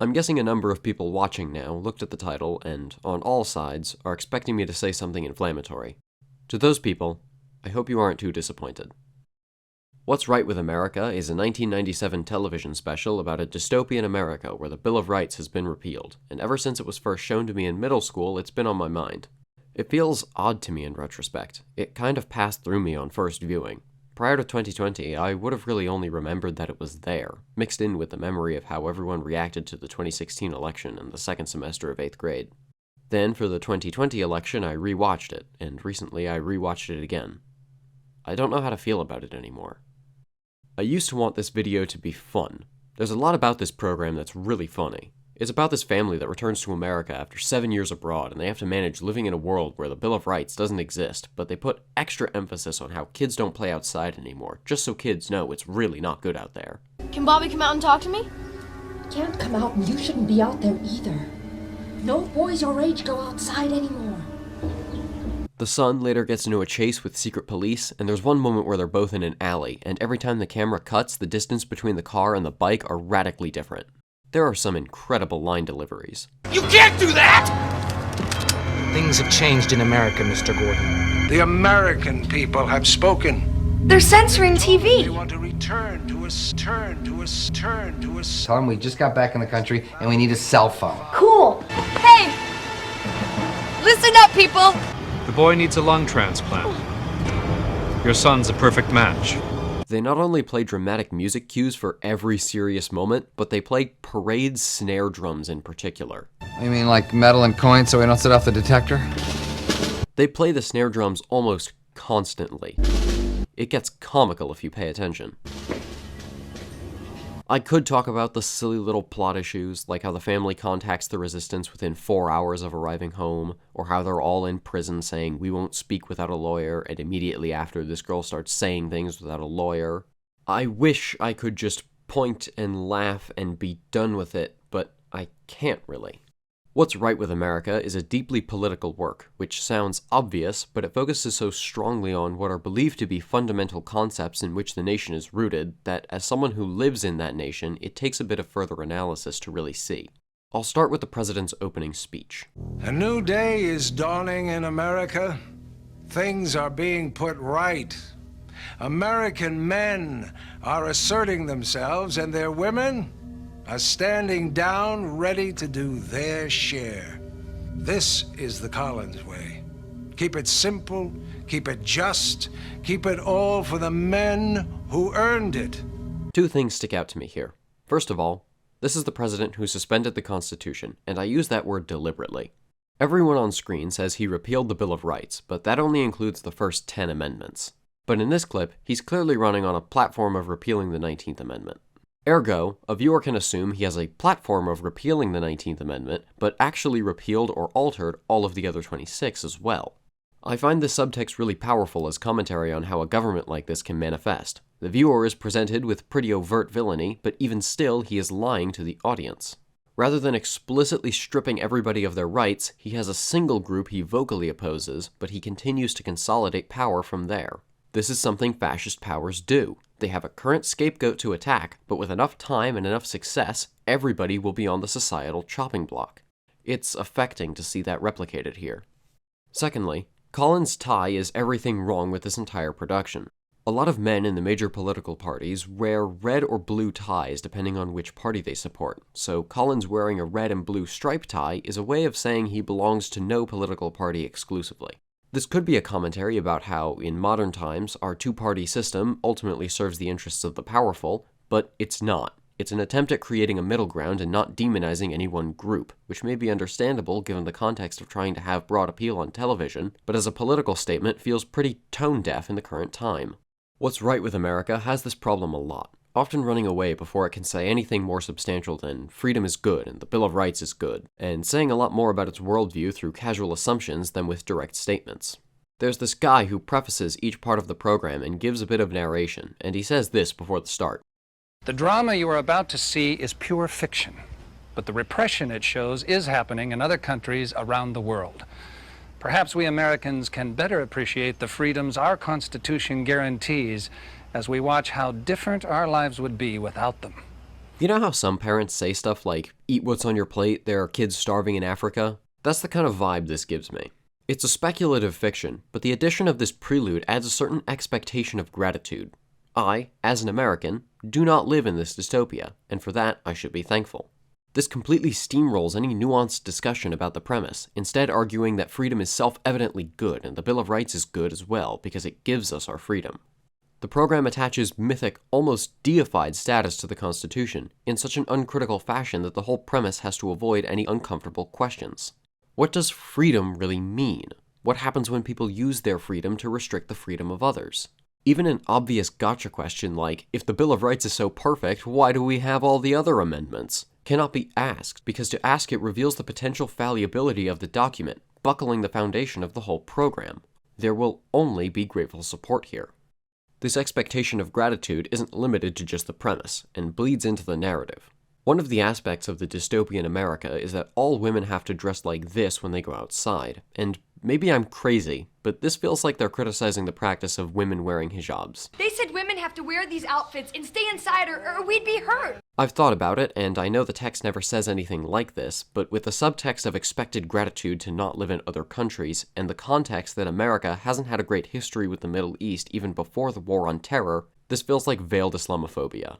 I'm guessing a number of people watching now looked at the title and, on all sides, are expecting me to say something inflammatory. To those people, I hope you aren't too disappointed. What's Right with America is a 1997 television special about a dystopian America where the Bill of Rights has been repealed, and ever since it was first shown to me in middle school, it's been on my mind. It feels odd to me in retrospect. It kind of passed through me on first viewing. Prior to 2020, I would have really only remembered that it was there, mixed in with the memory of how everyone reacted to the 2016 election in the second semester of 8th grade. Then, for the 2020 election, I rewatched it, and recently I rewatched it again. I don't know how to feel about it anymore. I used to want this video to be fun. There's a lot about this program that's really funny. It's about this family that returns to America after 7 years abroad, and they have to manage living in a world where the Bill of Rights doesn't exist, but they put extra emphasis on how kids don't play outside anymore, just so kids know it's really not good out there. Can Bobby come out and talk to me? Can't come out, and you shouldn't be out there either. No boys your age go outside anymore. The son later gets into a chase with secret police, and there's one moment where they're both in an alley, and every time the camera cuts, the distance between the car and the bike are radically different. There are some incredible line deliveries. You can't do that! Things have changed in America, Mr. Gordon. The American people have spoken. They're censoring TV. They want to return to us. Tell them we just got back in the country and we need a cell phone. Cool. Hey! Listen up, people! The boy needs a lung transplant. Your son's a perfect match. They not only play dramatic music cues for every serious moment, but they play parade snare drums in particular. You mean like metal and coins so we don't set off the detector? They play the snare drums almost constantly. It gets comical if you pay attention. I could talk about the silly little plot issues, like how the family contacts the resistance within 4 hours of arriving home, or how they're all in prison saying, "We won't speak without a lawyer," and immediately after this girl starts saying things without a lawyer. I wish I could just point and laugh and be done with it, but I can't really. What's Right with America is a deeply political work, which sounds obvious, but it focuses so strongly on what are believed to be fundamental concepts in which the nation is rooted that, as someone who lives in that nation, it takes a bit of further analysis to really see. I'll start with the president's opening speech. A new day is dawning in America. Things are being put right. American men are asserting themselves, and their women are standing down, ready to do their share. This is the Collins way. Keep it simple, keep it just, keep it all for the men who earned it. Two things stick out to me here. First of all, this is the president who suspended the Constitution, and I use that word deliberately. Everyone on screen says he repealed the Bill of Rights, but that only includes the first 10 amendments. But in this clip, he's clearly running on a platform of repealing the 19th Amendment. Ergo, a viewer can assume he has a platform of repealing the 19th Amendment, but actually repealed or altered all of the other 26 as well. I find this subtext really powerful as commentary on how a government like this can manifest. The viewer is presented with pretty overt villainy, but even still, he is lying to the audience. Rather than explicitly stripping everybody of their rights, he has a single group he vocally opposes, but he continues to consolidate power from there. This is something fascist powers do. They have a current scapegoat to attack, but with enough time and enough success, everybody will be on the societal chopping block. It's affecting to see that replicated here. Secondly, Collins' tie is everything wrong with this entire production. A lot of men in the major political parties wear red or blue ties depending on which party they support, so Collins wearing a red and blue striped tie is a way of saying he belongs to no political party exclusively. This could be a commentary about how, in modern times, our two-party system ultimately serves the interests of the powerful, but it's not. It's an attempt at creating a middle ground and not demonizing any one group, which may be understandable given the context of trying to have broad appeal on television, but as a political statement feels pretty tone-deaf in the current time. What's Right with America has this problem a lot, often running away before it can say anything more substantial than freedom is good and the Bill of Rights is good, and saying a lot more about its worldview through casual assumptions than with direct statements. There's this guy who prefaces each part of the program and gives a bit of narration, and he says this before the start. The drama you are about to see is pure fiction, but the repression it shows is happening in other countries around the world. Perhaps we Americans can better appreciate the freedoms our Constitution guarantees as we watch how different our lives would be without them. You know how some parents say stuff like, eat what's on your plate, there are kids starving in Africa? That's the kind of vibe this gives me. It's a speculative fiction, but the addition of this prelude adds a certain expectation of gratitude. I, as an American, do not live in this dystopia, and for that I should be thankful. This completely steamrolls any nuanced discussion about the premise, instead arguing that freedom is self-evidently good and the Bill of Rights is good as well because it gives us our freedom. The program attaches mythic, almost deified status to the Constitution in such an uncritical fashion that the whole premise has to avoid any uncomfortable questions. What does freedom really mean? What happens when people use their freedom to restrict the freedom of others? Even an obvious gotcha question like, if the Bill of Rights is so perfect, why do we have all the other amendments? Cannot be asked, because to ask it reveals the potential fallibility of the document, buckling the foundation of the whole program. There will only be grateful support here. This expectation of gratitude isn't limited to just the premise, and bleeds into the narrative. One of the aspects of the dystopian America is that all women have to dress like this when they go outside, and maybe I'm crazy, but this feels like they're criticizing the practice of women wearing hijabs. They said women have to wear these outfits and stay inside or we'd be hurt. I've thought about it, and I know the text never says anything like this, but with the subtext of expected gratitude to not live in other countries, and the context that America hasn't had a great history with the Middle East even before the War on Terror, this feels like veiled Islamophobia.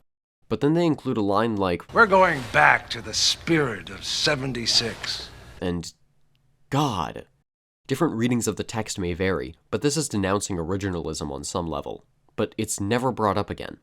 But then they include a line like, We're going back to the spirit of 76. and God. Different readings of the text may vary, but this is denouncing originalism on some level. But it's never brought up again.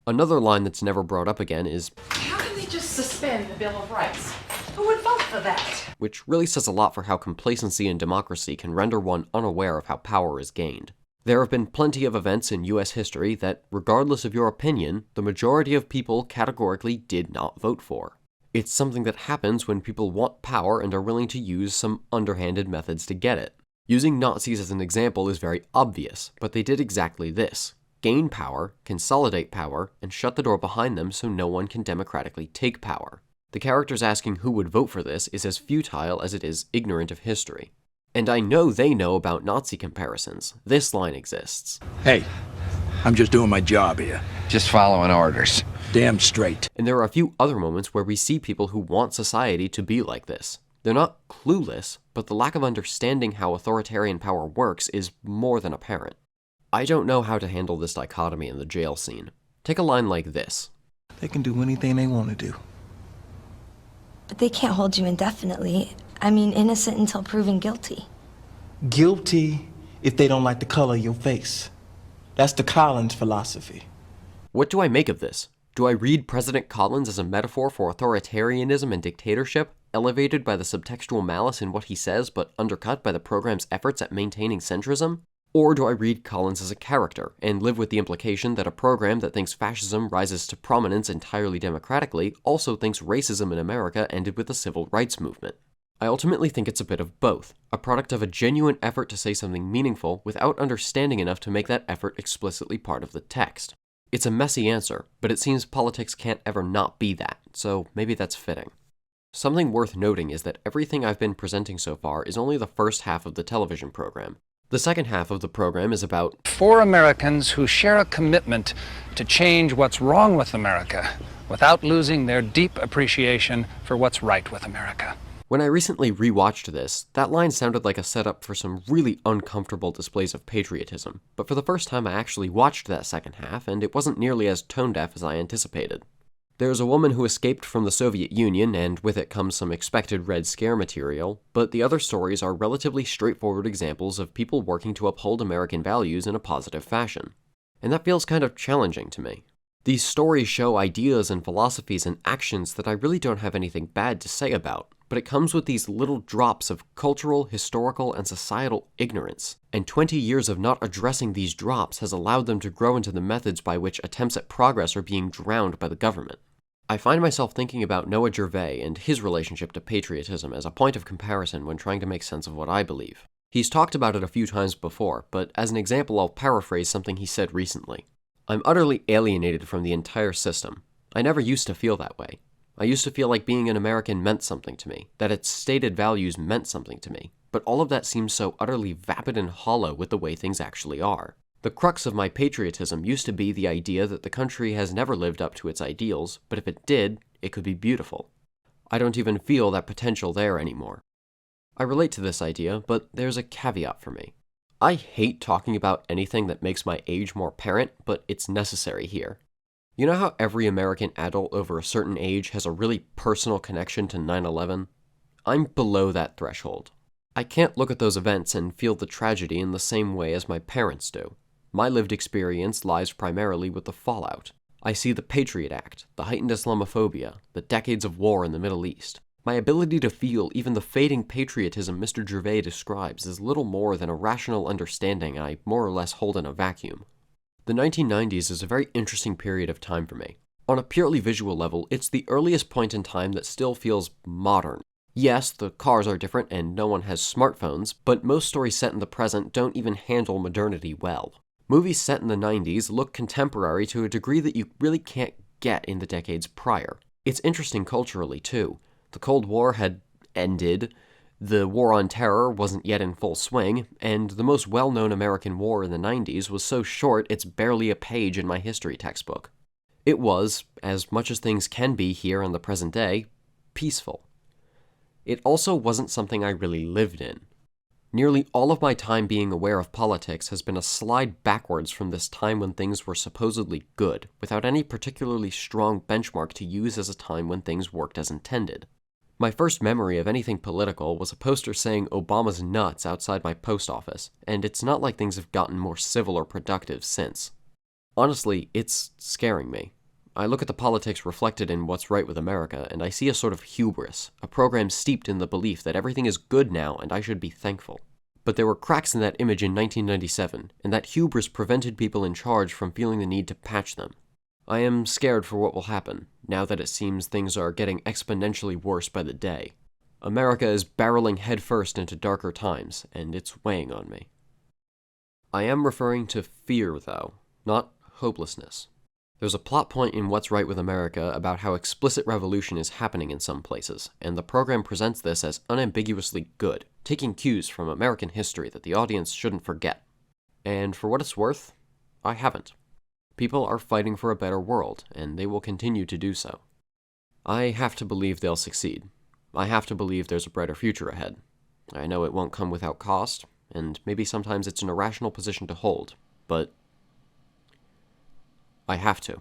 Another line that's never brought up again is, how can they just suspend the Bill of Rights? Who would vote for that? which really says a lot for how complacency in democracy can render one unaware of how power is gained. There have been plenty of events in US history that, regardless of your opinion, the majority of people categorically did not vote for. It's something that happens when people want power and are willing to use some underhanded methods to get it. Using Nazis as an example is very obvious, but they did exactly this. Gain power, consolidate power, and shut the door behind them so no one can democratically take power. The characters asking who would vote for this is as futile as it is ignorant of history. And I know they know about Nazi comparisons. This line exists. Hey, I'm just doing my job here. Just following orders. Damn straight. And there are a few other moments where we see people who want society to be like this. They're not clueless, but the lack of understanding how authoritarian power works is more than apparent. I don't know how to handle this dichotomy in the jail scene. Take a line like this. They can do anything they want to do. But they can't hold you indefinitely. I mean, innocent until proven guilty. Guilty if they don't like the color of your face. That's the Collins philosophy. What do I make of this? Do I read President Collins as a metaphor for authoritarianism and dictatorship, elevated by the subtextual malice in what he says but undercut by the program's efforts at maintaining centrism? Or do I read Collins as a character, and live with the implication that a program that thinks fascism rises to prominence entirely democratically also thinks racism in America ended with the civil rights movement? I ultimately think it's a bit of both, a product of a genuine effort to say something meaningful without understanding enough to make that effort explicitly part of the text. It's a messy answer, but it seems politics can't ever not be that, so maybe that's fitting. Something worth noting is that everything I've been presenting so far is only the first half of the television program. The second half of the program is about 4 Americans who share a commitment to change what's wrong with America without losing their deep appreciation for what's right with America. When I recently rewatched this, that line sounded like a setup for some really uncomfortable displays of patriotism, but for the first time I actually watched that second half, and it wasn't nearly as tone-deaf as I anticipated. There's a woman who escaped from the Soviet Union, and with it comes some expected Red Scare material, but the other stories are relatively straightforward examples of people working to uphold American values in a positive fashion. And that feels kind of challenging to me. These stories show ideas and philosophies and actions that I really don't have anything bad to say about, but it comes with these little drops of cultural, historical, and societal ignorance. And 20 years of not addressing these drops has allowed them to grow into the methods by which attempts at progress are being drowned by the government. I find myself thinking about Noah Gervais and his relationship to patriotism as a point of comparison when trying to make sense of what I believe. He's talked about it a few times before, but as an example I'll paraphrase something he said recently. I'm utterly alienated from the entire system. I never used to feel that way. I used to feel like being an American meant something to me, that its stated values meant something to me, but all of that seems so utterly vapid and hollow with the way things actually are. The crux of my patriotism used to be the idea that the country has never lived up to its ideals, but if it did, It could be beautiful. I don't even feel that potential there anymore. I relate to this idea, but there's a caveat for me. I hate talking about anything that makes my age more apparent, but it's necessary here. You know how every American adult over a certain age has a really personal connection to 9/11? I'm below that threshold. I can't look at those events and feel the tragedy in the same way as my parents do. My lived experience lies primarily with the fallout. I see the Patriot Act, the heightened Islamophobia, the decades of war in the Middle East. My ability to feel even the fading patriotism Mr. Gervais describes is little more than a rational understanding I more or less hold in a vacuum. The 1990s is a very interesting period of time for me. On a purely visual level, it's the earliest point in time that still feels modern. Yes, the cars are different and no one has smartphones, but most stories set in the present don't even handle modernity well. Movies set in the 90s look contemporary to a degree that you really can't get in the decades prior. It's interesting culturally, too. The Cold War had ended, the War on Terror wasn't yet in full swing, and the most well-known American war in the 90s was so short it's barely a page in my history textbook. It was, as much as things can be here in the present day, peaceful. It also wasn't something I really lived in. Nearly all of my time being aware of politics has been a slide backwards from this time when things were supposedly good, without any particularly strong benchmark to use as a time when things worked as intended. My first memory of anything political was a poster saying Obama's nuts outside my post office, and it's not like things have gotten more civil or productive since. Honestly, it's scaring me. I look at the politics reflected in What's Right with America, and I see a sort of hubris, a program steeped in the belief that everything is good now and I should be thankful. But there were cracks in that image in 1997, and that hubris prevented people in charge from feeling the need to patch them. I am scared for what will happen, now that it seems things are getting exponentially worse by the day. America is barreling headfirst into darker times, and it's weighing on me. I am referring to fear, though, not hopelessness. There's a plot point in What's Right with America about how explicit revolution is happening in some places, and the program presents this as unambiguously good, taking cues from American history that the audience shouldn't forget. And for what it's worth, I haven't. People are fighting for a better world, and they will continue to do so. I have to believe they'll succeed. I have to believe there's a brighter future ahead. I know it won't come without cost, and maybe sometimes it's an irrational position to hold, but I have to.